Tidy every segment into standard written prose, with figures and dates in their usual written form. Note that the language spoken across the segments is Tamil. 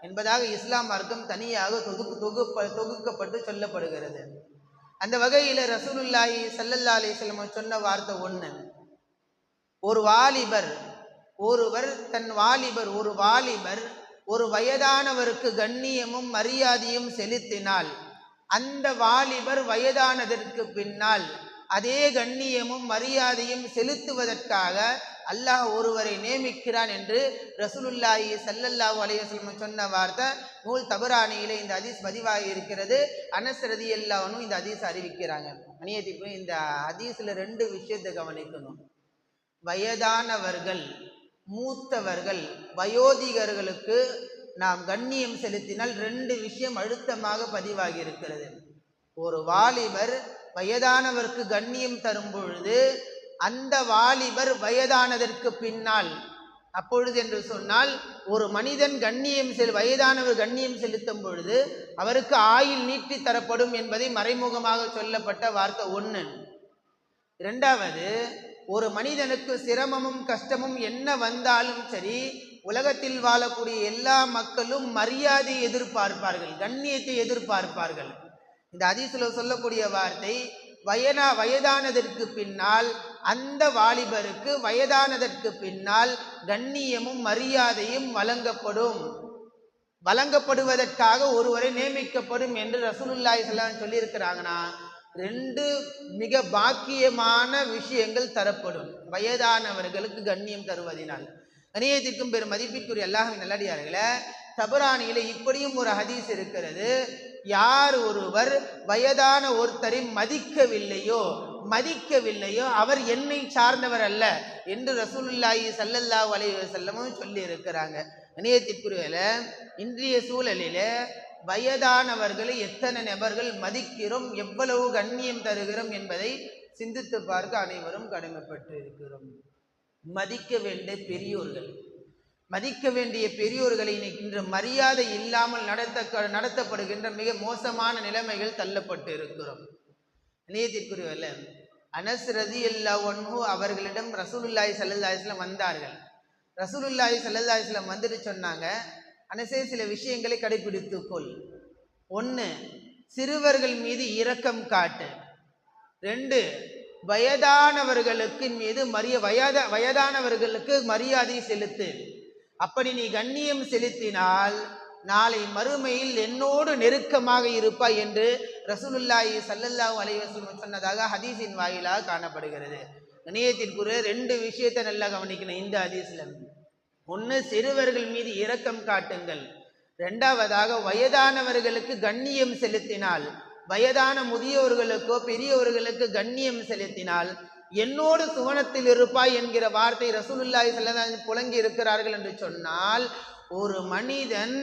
என்பதாக இஸ்லாம் மார்க்கம் தனியாக தொகுக்கப்பட்டு சொல்லப்படுகிறது. அந்த வகையில் ரசூலுல்லாஹி ஸல்லல்லாஹு அலைஹி வஸல்லம் சொன்ன வார்த்தை ஒன்று, ஒரு வாலிபர் ஒரு வயதானவருக்கு கண்ணியமும் மரியாதையும் செலுத்தினால் அந்த வாலிபர் வயதானதற்கு பின்னால் அதே கண்ணியமும் மரியாதையும் செலுத்துவதற்காக அல்லாஹ் ஒருவரை நியமிக்கிறான் என்று ரசூலுல்லாஹி ஸல்லல்லாஹு அலைஹி வஸல்லம் சொன்ன வார்த்தை நூல் தபரானியிலே இந்த ஹதீஸ் பதிவாகி இருக்கிறது. அனஸ் ரலியல்லாஹு அன்ஹு இந்த ஹதீஸ் அறிவிக்கிறாங்க. அநியதிக்கு இந்த ஹதீஸில் 2 விஷயத்தை கவனிக்கணும். வயதானவர்கள், மூத்தவர்கள், வயோதிகர்களுக்கு நாம் கண்ணியம் செலுத்தினால் 2 விஷயம் அழுத்தமாக பதிவாகி இருக்கிறது. ஒரு வாலிபர் வயதானவருக்கு கண்ணியம் தரும் பொழுது அந்த வாலிபர் வயதானதற்கு பின்னால், அப்பொழுது என்று சொன்னால் ஒரு மனிதன் வயதானவர் கண்ணியம் செலுத்தும் பொழுது அவருக்கு ஆயுள் நீட்டி தரப்படும் என்பதை மறைமுகமாக சொல்லப்பட்ட வார்த்தை ஒன்று. 2வது, ஒரு மனிதனுக்கு சிரமமும் கஷ்டமும் என்ன வந்தாலும் சரி, உலகத்தில் வாழக்கூடிய எல்லா மக்களும் மரியாதை எதிர்பார்ப்பார்கள், கண்ணியத்தை எதிர்பார்ப்பார்கள். இந்த ஹதீஸில் சொல்லக்கூடிய வார்த்தை வயதானதற்கு பின்னால் அந்த வாலிபருக்கு வயதானதற்கு பின்னால் கண்ணியமும் மரியாதையும் வழங்கப்படுவதற்காக ஒருவரை நியமிக்கப்படும் என்று ரசூலுல்லாஹி ஸல்லல்லாஹு அலைஹி வஸல்லம் சொல்லியிருக்கிறாங்கன்னா 2 மிக பாக்கியமான விஷயங்கள் தரப்படும் வயதானவர்களுக்கு கண்ணியம் தருவதினால். கண்ணியத்திற்கும் பெரும் மதிப்பிற்குரிய அல்லாஹ்வின் நல்லடியார்களே, தபரானியில இப்படியும் ஒரு ஹதீஸ் இருக்கிறது. யார் ஒருவர் வயதான ஒருத்தரை மதிக்கவில்லையோ அவர் என்னை சார்ந்தவர் அல்ல என்று ரசூலுல்லாஹி ஸல்லல்லாஹு அலைஹி வஸல்லம் சொல்லி இருக்கிறாங்க. கண்ணியத்திற்குரியல, இன்றைய சூழலில வயதானவர்களை எத்தனை நபர்கள் மதிக்கிறோம், எவ்வளவு கண்ணியம் தருகிறோம் என்பதை சிந்தித்து பார்க்க அனைவரும் கடமைப்பட்டு இருக்கிறோம். மதிக்க வேண்டிய பெரியோர்களை இன்று மரியாதை இல்லாமல் நடத்தப்படுகின்ற மிக மோசமான நிலைமைகள் தள்ளப்பட்டு இருக்கிறோம். நியத்திற்குரியவல்ல, அனஸ் ரலியல்லாஹு அன்ஹு அவர்களிடம் ரசூலுல்லாஹி ஸல்லல்லாஹு அலைஹி வஸல்லம் வந்தார்கள். ரசூலுல்லாஹி ஸல்லல்லாஹு அலைஹி வஸல்லம் வந்துட்டு சொன்னாங்க, அனஸே சில விஷயங்களை கடைபிடித்துக்கொள். 1, சிறுவர்கள் மீது இரக்கம் காட்டு. 2, வயதானவர்களுக்கு மரியாதை செலுத்து. அப்படி நீ கண்ணியம் செலுத்தினால் நாளை மறுமையில் என்னோடு நெருக்கமாக இருப்பாய் என்று ரசூலுல்லாஹி ஸல்லல்லாஹு அலைஹி வஸல்லம் சொன்னதாக ஹதீஸின் வாயிலாக காணப்படுகிறது. கண்ணியத்திற்குரிய 2 விஷயத்தை நல்லா கவனிக்கணும் இந்த ஹதீஸ்ல. 1, சிறுவர்கள் மீது இரக்கம் காட்டுங்கள். 2வதாக வயதானவர்களுக்கு கண்ணியம் செலுத்தினால், வயதான முதியோர்களுக்கோ பெரியவர்களுக்கு கண்ணியம் செலுத்தினால் என்னோடு சுவனத்தில் இருப்பாய் என்கிற வார்த்தை ரசூலுல்லாஹி ஸல்லல்லாஹு அலைஹி வஸல்லம் புழங்கி இருக்கிறார்கள் என்று சொன்னால், ஒரு மனிதன்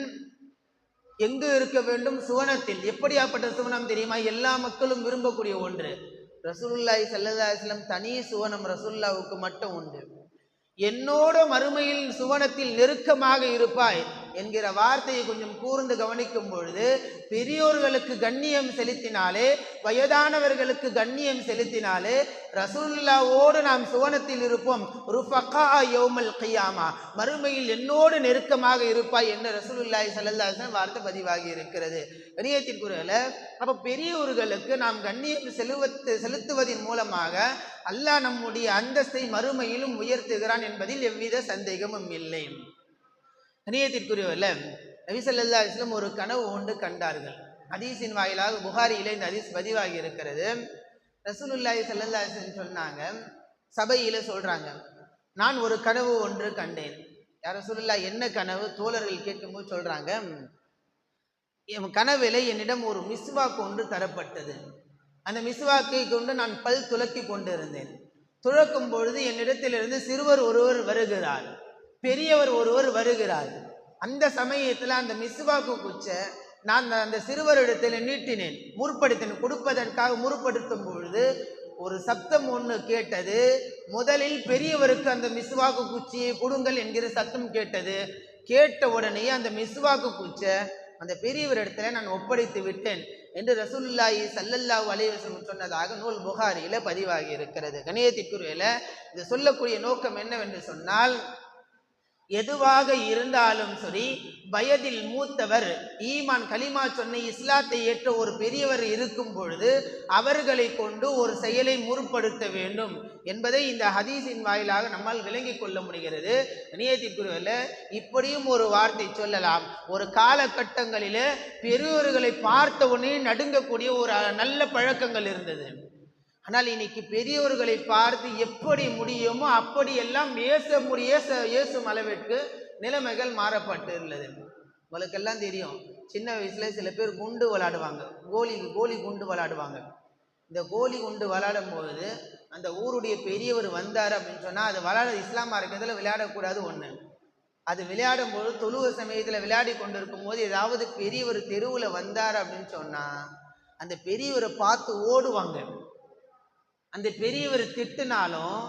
எங்கு இருக்க வேண்டும்? சுவனத்தில். எப்படியாப்பட்ட சுவனம் தெரியுமா? எல்லா மக்களும் விரும்பக்கூடிய ஒன்று. ரசூலுல்லாஹி ஸல்லல்லாஹு அலைஹி வஸல்லம் தனி சுவனம் ரசூலுல்லாஹ்வுக்கு மட்டும் உண்டு. என்னோட மறுமையில் சுவனத்தில் நெருக்கமாக இருப்பாய் என்கிற வார்த்தையை கொஞ்சம் கூர்ந்து கவனிக்கும் பொழுது, பெரியோர்களுக்கு கண்ணியம் செலுத்தினாலே, வயதானவர்களுக்கு கண்ணியம் செலுத்தினாலே ரசூலுல்லாஹ்வோடு நாம் சுவனத்தில் இருப்போம். ருஃபகா யௌமல் கியாமா, மறுமையில் என்னோடு நெருக்கமாக இருப்பாய் என்று ரசூலுல்லாஹி ஸல்லல்லாஹு அலைஹி வஸல்லம் வார்த்தை பதிவாகி இருக்கிறது. கண்ணியத்திற்குரியல, அப்போ பெரியோர்களுக்கு நாம் கண்ணியம் செலுத்துவதன் மூலமாக அல்லாஹ் நம்முடைய அந்தஸ்தை மறுமையிலும் உயர்த்துகிறான் என்பதில் எவ்வித சந்தேகமும் இல்லை. கண்ணியத்திற்குரியவல்ல, நபி ஸல்லல்லாஹு அலைஹி வஸல்லம் ஒரு கனவு ஒன்று கண்டார்கள். ஹதீஸின் வாயிலாக புகாரியிலே இந்த ஹதீஸ் பதிவாகி இருக்கிறது. ரசூலுல்லாஹி ஸல்லல்லாஹு அலைஹி வஸல்லம் சொன்னாங்க, சபையில சொல்றாங்க, நான் ஒரு கனவு ஒன்று கண்டேன். யா ரசூலுல்லாஹ், என்ன கனவு? தோழர்கள் கேட்கும்போது சொல்றாங்க, என் கனவிலே என்னிடம் ஒரு மிஸ்வாக் ஒன்று தரப்பட்டது. அந்த மிஸ்வாக்கை கொண்டு நான் பல் துலக்கி கொண்டிருந்தேன். துலக்கும் பொழுது என்னிடத்திலிருந்து சிறுவர் ஒருவர் வருகிறார், பெரியவர் ஒருவர் வருகிறார். அந்த சமயத்தில் அந்த மிஸ்வாக்கு குச்சை நான் அந்த சிறுவரிடத்தில் நீட்டினேன், கொடுப்பதற்காக முற்படுத்தும் பொழுது ஒரு சப்தம் ஒன்று கேட்டது. முதலில் பெரியவருக்கு அந்த மிஸ்வாக்கு குச்சியை கொடுங்கள் என்கிற சத்தம் கேட்டது. கேட்ட உடனே அந்த மிஸ்வாக்கு குச்சை அந்த பெரியவர் இடத்துல நான் ஒப்படைத்து விட்டேன் என்று ரசூலுல்லாஹி ஸல்லல்லாஹு அலைஹி வஸல்லம் சொன்னதாக நூல் புகாரியில பதிவாகி இருக்கிறது. கண்ணியத்திற்குரியல, இது சொல்லக்கூடிய நோக்கம் என்னவென்று சொன்னால், எதுவாக இருந்தாலும் சரி, வயதில் மூத்தவர், ஈமான் கலிமா சொன்ன இஸ்லாத்தை ஏற்ற ஒரு பெரியவர் இருக்கும் பொழுது அவர்களை கொண்டு ஒரு செயலை முற்படுத்த வேண்டும் என்பதை இந்த ஹதீஸின் வாயிலாக நம்மால் விளங்கிக் கொள்ள முடிகிறது. நியத்திற்குரியவர்களே, இப்படியும் ஒரு வார்த்தை சொல்லலாம். ஒரு காலகட்டங்களிலே பெரியவர்களை பார்த்த உடனே நடுங்கக்கூடிய ஒரு நல்ல பழக்கங்கள் இருந்தது. ஆனால் இன்னைக்கு பெரியவர்களை பார்த்து எப்படி முடியுமோ அப்படியெல்லாம் ஏசும் அளவிற்கு நிலைமைகள் மாறப்பட்டு உள்ளது. உங்களுக்கெல்லாம் தெரியும், சின்ன வயசுல சில பேர் குண்டு விளையாடுவாங்க, கோலி குண்டு விளையாடுவாங்க. இந்த கோலி குண்டு விளையாடும் போது அந்த ஊருடைய பெரியவர் வந்தார் அப்படின்னு சொன்னால் அது இஸ்லாம் இருக்கிறதுல விளையாடக்கூடாது ஒன்று. அது விளையாடும் போது தொழுவ சமயத்தில் விளையாடி கொண்டு இருக்கும் போது ஏதாவது பெரியவர் தெருவில் வந்தார் அப்படின்னு சொன்னால் அந்த பெரியவரை பார்த்து ஓடுவாங்க. அந்த பெரியவர் திட்டுனாலும்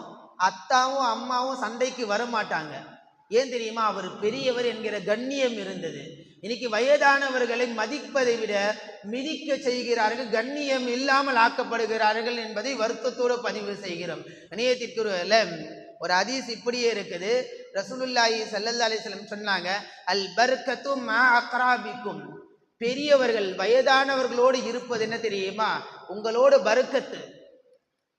அத்தாவும் அம்மாவும் சண்டைக்கு வரமாட்டாங்க. ஏன் தெரியுமா? அவர் பெரியவர் என்கிற கண்ணியம் இருந்தது. இன்னைக்கு வயதானவர்களை மதிப்பதை விட மிதிக்க செய்கிறார்கள், கண்ணியம் இல்லாமல் ஆக்கப்படுகிறார்கள் என்பதை வருத்தத்தோடு பதிவு செய்கிறோம். கண்ணியத்திற்குரிய ஒரு ஹதீஸ் இப்படியே இருக்குது. ரசூலுல்லாஹி ஸல்லல்லாஹு அலைஹி வஸல்லம் சொன்னாங்க, அல் பர்கத்து மா அக்ராபிக்கும். பெரியவர்கள் வயதானவர்களோடு இருப்பது என்ன தெரியுமா? உங்களோட பர்க்கத்து,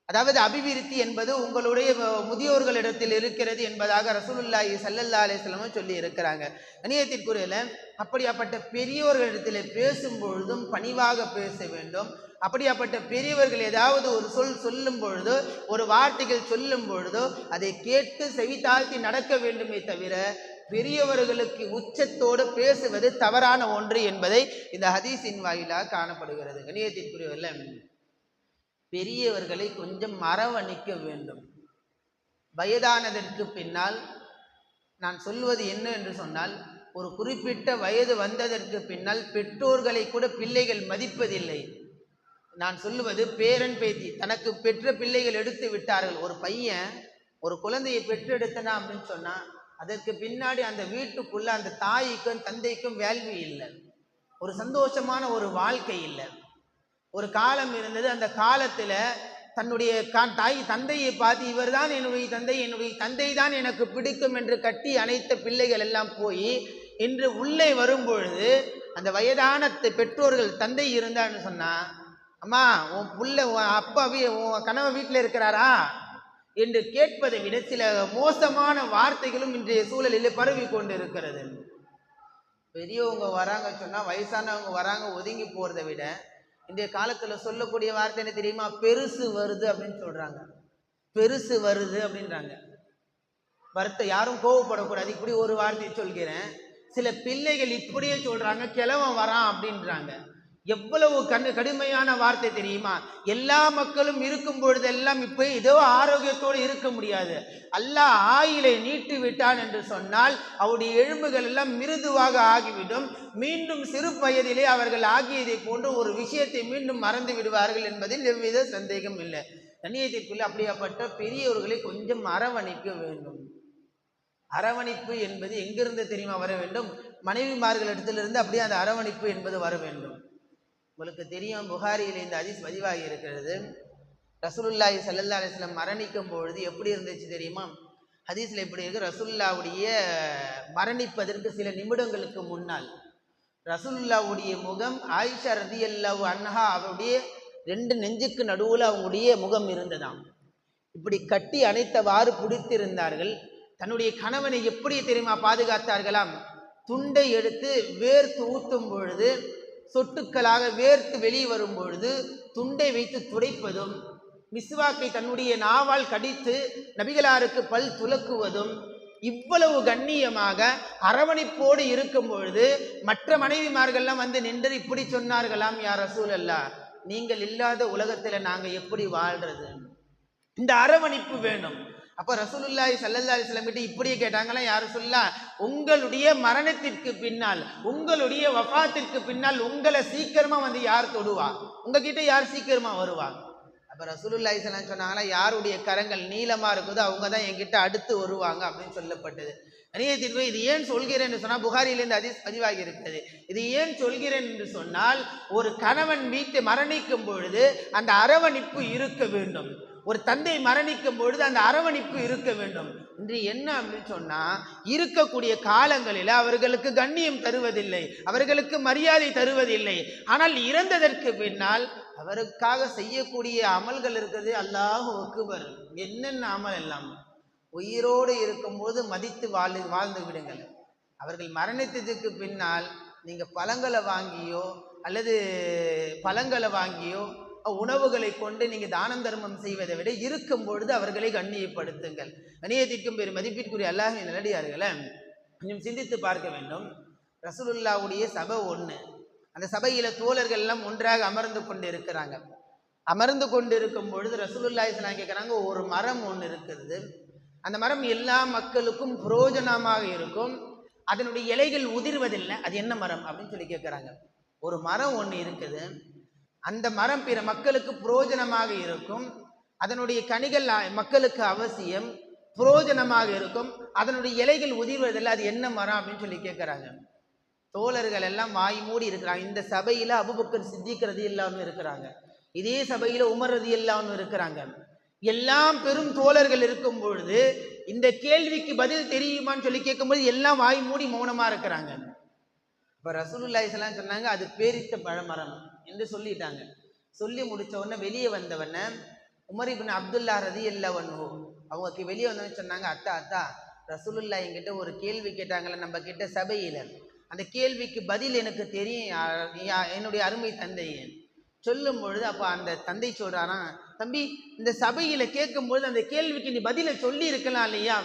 அதாவது அபிவிருத்தி என்பது உங்களுடைய முதியோர்களிடத்தில் இருக்கிறது என்பதாக ரசூலுல்லாஹி ஸல்லல்லாஹு அலைஹி வஸல்லம் சொல்லி இருக்கிறாங்க. கண்ணியத்திற்குரிய அப்படியாப்பட்ட பெரியவர்களிடத்தில் பேசும்பொழுதும் பணிவாக பேச வேண்டும். அப்படியாப்பட்ட பெரியவர்கள் ஏதாவது ஒரு சொல்லும் பொழுதோ, ஒரு வார்த்தைகள் சொல்லும் பொழுதோ அதை கேட்டு செவித்தாழ்த்தி நடக்க வேண்டுமே தவிர பெரியவர்களுக்கு உச்சத்தோடு பேசுவது தவறான ஒன்று என்பதை இந்த ஹதீஸின் வாயிலாக காணப்படுகிறது. கண்ணியத்திற்குரியவர்களே, பெரியவர்களை கொஞ்சம் அரவணைக்க வேண்டும். வயதானதற்கு பின்னால் நான் சொல்வது என்ன என்று சொன்னால், ஒரு குறிப்பிட்ட வயது வந்ததற்கு பின்னால் பெற்றோர்களை கூட பிள்ளைகள் மதிப்பதில்லை. நான் சொல்லுவது பேரன் பேத்தி, தனக்கு பெற்ற பிள்ளைகள் எடுத்து விட்டார்கள். ஒரு பையன் ஒரு குழந்தையை பெற்றெடுத்தனா அப்படின்னு சொன்னா அதற்கு பின்னாடி அந்த வீட்டுக்குள்ள அந்த தாய்க்கும் தந்தைக்கும் வேல்வி இல்லை, ஒரு சந்தோஷமான ஒரு வாழ்க்கை இல்லை. ஒரு காலம் இருந்தது, அந்த காலத்தில் தன்னுடைய தந்தையை பார்த்து இவர் தான் என்னுடைய தந்தை தான் எனக்கு பிடிக்கும் என்று கட்டி அணைத்த பிள்ளைகள் எல்லாம் போய் இன்று உள்ளே வரும்பொழுது அந்த வயதான பெற்றோர்கள் தந்தை இருந்தான்னு சொன்னா, அம்மா உன் புள்ள அப்பா உன் கணவன் வீட்டில் இருக்கிறாரா என்று கேட்பதை விட சில மோசமான வார்த்தைகளும் இன்றைய சூழலில் பரவி கொண்டு இருக்கிறது. பெரியவங்க வராங்க சொன்னா வயசானவங்க வராங்க ஒதுங்கி போறதை விட இன்றைய காலத்துல சொல்லக்கூடிய வார்த்தை என்ன தெரியுமா? பெருசு வருது அப்படின்னு சொல்றாங்க. பெருசு வருது அப்படின்றாங்க. வருத்த யாரும் கோவப்படக்கூடாது, இப்படி ஒரு வார்த்தையை சொல்கிறேன். சில பிள்ளைகள் இப்படியே சொல்றாங்க, கிழவன் வரான் அப்படின்றாங்க. எவ்வளவு கடுமையான வார்த்தை தெரியுமா? எல்லா மக்களும் இருக்கும் பொழுதெல்லாம் இப்ப ஏதோ ஆரோக்கியத்தோடு இருக்க முடியாது. அல்லாஹ் ஆயிலை நீட்டி விட்டான் என்று சொன்னால் அவருடைய எலும்புகள் எல்லாம் மிருதுவாக ஆகிவிடும். மீண்டும் சிறு வயதிலே அவர்கள் ஆகியதை போன்று ஒரு விஷயத்தை மீண்டும் மறந்து விடுவார்கள் என்பதில் எவ்வித சந்தேகம் இல்லை. கண்ணியத்திற்குள்ள அப்படியாப்பட்ட பெரியவர்களை கொஞ்சம் அரவணைக்க வேண்டும். அரவணைப்பு என்பது எங்கிருந்து தெரியுமா வர வேண்டும்? மனைவிமார்களிடத்திலிருந்து அப்படியே அந்த அரவணைப்பு என்பது வர வேண்டும். உங்களுக்கு தெரியும், புகாரியில் இந்த ஹதீஸ் பதிவாகி இருக்கிறது. ரசூலுல்லாஹி ஸல்லல்லாஹு அலைஹி வஸல்லம் மரணிக்கும் பொழுது எப்படி இருந்துச்சு தெரியுமா? ஹதீஸ்ல எப்படி இருக்கு? ரசூலுல்லாஹ்வுடைய மரணிப்பதற்கு சில நிமிடங்களுக்கு முன்னால் ரசூலுல்லாஹ்வுடைய முகம் ஆயிஷா ரலியல்லாஹு அன்ஹா அவருடைய 2 நெஞ்சுக்கு நடுவில் அவங்களுடைய முகம் இருந்ததாம். இப்படி கட்டி அணைத்தவாறு பிடித்திருந்தார்கள். தன்னுடைய கணவனை எப்படி தெரியுமா பாதுகாத்தார்களாம்? துண்டை எடுத்து வேர்த்து ஊற்றும் பொழுது சொட்டுக்களாக வேர்த்து வெளியே வரும் பொழுது துண்டை வைத்து துடைப்பதும், மிஸ்வாக்கை தன்னுடைய நாவால் கடித்து நபிகளாருக்கு பல் துலக்குவதும், இவ்வளவு கண்ணியமாக அரவணைப்போடு இருக்கும் பொழுது மற்ற மனைவிமார்கள்லாம் வந்து நின்று இப்படி சொன்னார்களாம், யா ரசூலல்லாஹ், நீங்கள் இல்லாத உலகத்துல நாங்க எப்படி வாழ்றது? இந்த அரவணைப்பு வேணும். அப்ப ரசூலுல்லாஹி ஸல்லல்லாஹு அலைஹி வஸல்லம் கிட்ட இப்படியே கேட்டாங்களா, யா ரசூலுல்லாஹ், உங்களுடைய மரணத்திற்கு பின்னால், உங்களுடைய வஃபாத்திற்கு பின்னால் உங்களை சீக்கிரமா வந்து யார் தொடுவா? உங்ககிட்ட யார் சீக்கிரமா வருவா? அப்ப ரசூலுல்லாஹி ஸல்லல்லாஹு அலைஹி சொன்னாங்களா, யாருடைய கரங்கள் நீளமா இருக்குதோ அவங்க தான் என்கிட்ட அடுத்து வருவாங்க அப்படின்னு சொல்லப்பட்டது. கணியத்திற்கு இது ஏன் சொல்கிறேன் என்று சொன்னால், புகாரியிலிருந்து ஹதீஸ் பதிவாகி இருக்கிறது. இது ஏன் சொல்கிறேன் என்று சொன்னால், ஒரு கணவன் வீட்டை மரணிக்கும் பொழுது அந்த அரவணைப்பு இருக்க வேண்டும். ஒரு தந்தை மரணிக்கும் பொழுது அந்த அரவணைப்பு இருக்க வேண்டும். இன்று என்ன அப்படின்னு சொன்னா, இருக்கக்கூடிய காலங்களில் அவர்களுக்கு கண்ணியம் தருவதில்லை, அவர்களுக்கு மரியாதை தருவதில்லை. ஆனால் இறந்ததற்கு பின்னால் அவருக்காக செய்யக்கூடிய அமல்கள் இருக்கிறது. அல்லாஹ் அக்பர், என்னென்ன அமல் எல்லாம். உயிரோடு இருக்கும்போது மதித்து வாழ்ந்து விடுங்கள். அவர்கள் மரணித்ததுக்கு பின்னால் நீங்கள் பழங்களை வாங்கியோ அல்லது பழங்களை வாங்கியோ உணவுகளை கொண்டு நீங்கள் தானம் தர்மம் செய்வதை விட இருக்கும் பொழுது அவர்களை கண்ணியப்படுத்துங்கள். கண்ணியத்திற்கும் பெரும் மதிப்பிற்குரிய அல்லாஹ்வின் நல்லடியார்களை கொஞ்சம் சிந்தித்து பார்க்க வேண்டும். ரசூலுல்லாவுடைய சபை ஒன்று, அந்த சபையில தோழர்கள் எல்லாம் ஒன்றாக அமர்ந்து கொண்டு இருக்கிறாங்க. அமர்ந்து கொண்டு இருக்கும் பொழுது ரசூலுல்லாஹி ஸல்லல்லாஹு அலைஹி கேட்குறாங்க, ஒரு மரம் ஒன்று இருக்குது, அந்த மரம் எல்லா மக்களுக்கும் புரோஜனமாக இருக்கும், அதனுடைய இலைகள் உதிர்வதில்லை, அது என்ன மரம் அப்படின்னு சொல்லி கேட்குறாங்க. ஒரு மரம் ஒன்று இருக்குது, அந்த மரம் பிற மக்களுக்கு புரோஜனமாக இருக்கும், அதனுடைய கனிகள் மக்களுக்கு அவசியம், புரோஜனமாக இருக்கும், அதனுடைய இலைகள் உதிர்வதில்லை, அது என்ன மரம் அப்படின்னு சொல்லி கேட்குறாங்க. தோழர்கள் எல்லாம் வாய் மூடி இருக்கிறாங்க. இந்த சபையில் அபூபக்கர் சித்திக் ரலியல்லாஹு அன்ஹு இருக்கிறாங்க, இதே சபையில் உமர் ரலியல்லாஹு அன்ஹு இருக்கிறாங்க. எல்லாம் பெரும் தோழர்கள் இருக்கும் பொழுது இந்த கேள்விக்கு பதில் தெரியுமான்னு சொல்லி கேட்கும்போது எல்லாம் வாய் மூடி மௌனமா இருக்கிறாங்க. இப்போ ரசூலுல்லாஹி ஸல்லல்லாஹு அலைஹி வஸல்லம் சொன்னாங்க, அது பேரித்த பழமரம் என்று சொல்லிட்டாங்க. சொல்லி முடித்த உடனே வெளியே வந்தவன உமர் இப்னு அப்துல்லா ரலியல்லாஹு அன்ஹு அவங்க வெளியே வந்தவன்னு சொன்னாங்க, அத்தா ரசூலுல்லாஹி என்கிட்ட ஒரு கேள்வி கேட்டாங்கல்ல நம்ம கிட்ட சபையில், அந்த கேள்விக்கு பதில் எனக்கு தெரியும் என்னுடைய அருமை தந்தையே சொல்லும் பொழுது, அப்போ அந்த தந்தை சொல்றானா, தம்பி இந்த சபையில கேட்கும்பொழுது அந்த கேள்விக்கு நீ பதிலை சொல்லி இருக்கலாம் இல்லையா,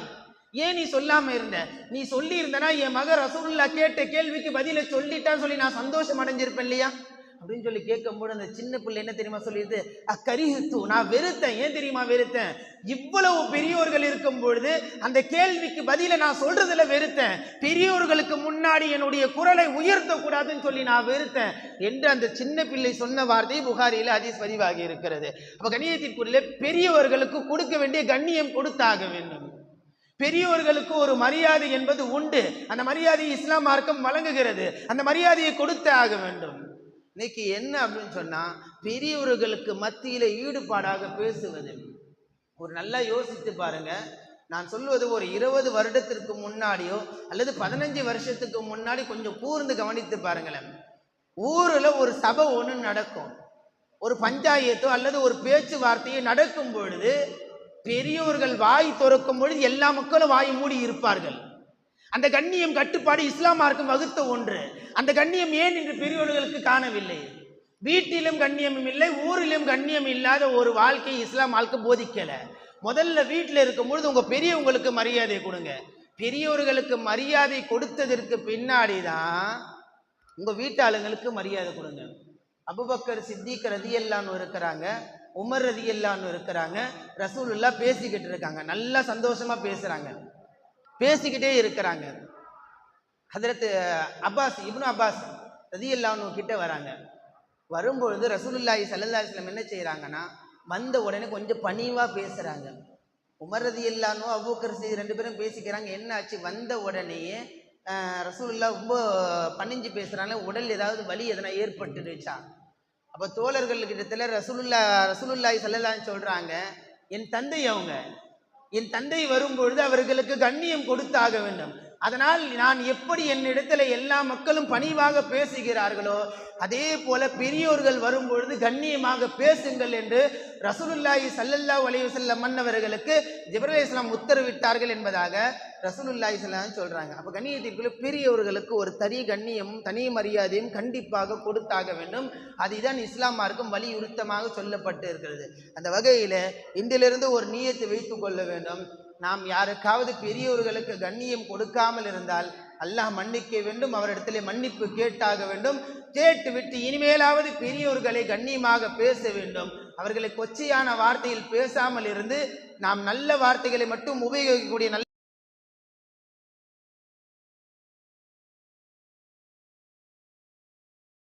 ஏன் நீ சொல்லாம இருந்த? நீ சொல்லி இருந்தனா என் மகன் ரசூலுல்லாஹ் கேட்ட கேள்விக்கு பதிலை சொல்லிட்டான்னு சொல்லி நான் சந்தோஷம் அடைஞ்சிருப்பேன் இல்லையா அப்படின்னு சொல்லி கேட்கும்போது அந்த சின்ன பிள்ளை என்ன தெரியுமா சொல்லிடுது, அக்கரிஹத்து, நான் வெறுத்தேன். ஏன் தெரியுமா வெறுத்தேன்? இவ்வளவு பெரியோர்கள் இருக்கும் பொழுது அந்த கேள்விக்கு பதில நான் சொல்றதுல வெறுத்தேன், பெரியோர்களுக்கு முன்னாடி என்னுடைய குரலை உயர்த்த கூடாதுன்னு சொல்லி நான் வெறுத்தேன் என்று அந்த சின்ன பிள்ளை சொன்ன வார்த்தை புகாரியில் ஹதீஸ் பதிவாகி இருக்கிறது. அப்ப கண்ணியத்திற்குரிய பெரியவர்களுக்கு கொடுக்க வேண்டிய கண்ணியம் கொடுத்தாக வேண்டும். பெரியோர்களுக்கு ஒரு மரியாதை என்பது உண்டு, அந்த மரியாதையை இஸ்லாம் மார்க்கம் வழங்குகிறது, அந்த மரியாதையை கொடுத்தே ஆக வேண்டும். இன்னைக்கு என்ன அப்படின்னு சொன்னா, பெரியவர்களுக்கு மத்தியில ஈடுபாடாக பேசுவது. ஒரு நல்லா யோசித்து பாருங்க, நான் சொல்வது ஒரு 20 வருடத்திற்கு முன்னாடியோ அல்லது 15 வருஷத்துக்கு முன்னாடி கொஞ்சம் கூர்ந்து கவனித்து பாருங்களேன். ஊரில் ஒரு சபை ஒன்று நடக்கும், ஒரு பஞ்சாயத்தோ அல்லது ஒரு பேச்சுவார்த்தையோ நடக்கும் பொழுது பெரியோர்கள் வாய் திறக்கும் பொழுது எல்லா மக்களும் வாய் மூடி இருப்பார்கள். அந்த கண்ணியம் கட்டுப்பாடு இஸ்லாம் மார்க்கம் வகுத்த ஒன்று. அந்த கண்ணியம் ஏன் இன்று பெரியோர்களுக்கு காணவில்லை? வீட்டிலும் கண்ணியம் இல்லை, ஊரிலும் கண்ணியம் இல்லாத ஒரு வாழ்க்கையை இஸ்லாம் மார்க்கம் போதிக்கல. முதல்ல வீட்டில் இருக்கும் பொழுது உங்க பெரியவங்களுக்கு மரியாதை கொடுங்க. பெரியோர்களுக்கு மரியாதை கொடுத்ததற்கு பின்னாடி தான் உங்க வீட்டாளுங்களுக்கு மரியாதை கொடுங்க. அபூபக்கர் சித்திக் ரலியல்லாஹு அன்ஹு இருக்கிறாங்க, உமர் ரலியல்லாஹு அன்ஹு இருக்கிறாங்க, ரசூலுல்லாஹ் பேசிக்கிட்டு இருக்காங்க, நல்லா சந்தோஷமா பேசுறாங்க, பேசிக்கிட்டே இருக்கிறாங்க. ஹதரத் இப்னு அப்பாஸ் ரலியல்லாஹு அன்ஹு கிட்ட வராங்க. வரும்பொழுது ரசூலுல்லாஹி ஸல்லல்லாஹு அலைஹி வஸல்லம் என்ன செய்யறாங்கன்னா, வந்த உடனே கொஞ்சம் பணிவா பேசுறாங்க. உமர் ரலியல்லாஹு அன்ஹு அபூபக்கர் சித்திக் 2 பேரும் பேசிக்கிறாங்க. என்ன ஆச்சு? வந்த உடனேயே ரசூலுல்லாஹ் ரொம்ப பணிஞ்சு பேசுறாங்க, உடல் ஏதாவது வலி எதனா ஏற்பட்டுடுச்சா? அப்போ தோழர்கள்கிட்ட ரசூலுல்லாஹி ஸல்லல்லாஹு அலைஹி சொல்றாங்க, என் தந்தை அவங்க, என் தந்தை வரும்பொழுது அவர்களுக்கு கண்ணியம் கொடுத்தாக வேண்டும். அதனால் நான் எப்படி என்னிடத்துல எல்லா மக்களும் பணிவாக பேசுகிறார்களோ அதே போல பெரியோர்கள் வரும்பொழுது கண்ணியமாக பேசுங்கள் என்று ரசூலுல்லாஹி ஸல்லல்லாஹு அலைஹி வஸல்லம் மன்னவர்களுக்கு ஜிப்ரீல் அலைஹிஸ்ஸலாம் உத்தரவிட்டார்கள் என்பதாக ரசூலுல்லாஹி ஸல்லல்லாஹு அலைஹி சொல்றாங்க. அப்போ கண்ணியத்திற்குள்ள பெரியவர்களுக்கு ஒரு தனி கண்ணியமும் தனி மரியாதையும் கண்டிப்பாக கொடுத்தாக வேண்டும். அதுதான் இஸ்லாம் மார்க்கம் வலியுறுத்தமாக சொல்லப்பட்டு இருக்கிறது. அந்த வகையில் இன்றிலிருந்து ஒரு நியத்தை வைத்துக் கொள்ள வேண்டும். நாம் யாருக்காவது பெரியோர்களுக்கு கண்ணியம் கொடுக்காமல் இருந்தால் அல்லாஹ் மன்னிக்க வேண்டும், அவரிடத்திலே மன்னிப்பு கேட்டாக வேண்டும். கேட்டு விட்டு இனிமேலாவது பெரியோர்களை கண்ணியமாக பேச வேண்டும். அவர்களை கொச்சையான வார்த்தையில் பேசாமல் இருந்து நாம் நல்ல வார்த்தைகளை மட்டும் உபயோகிக்கக்கூடிய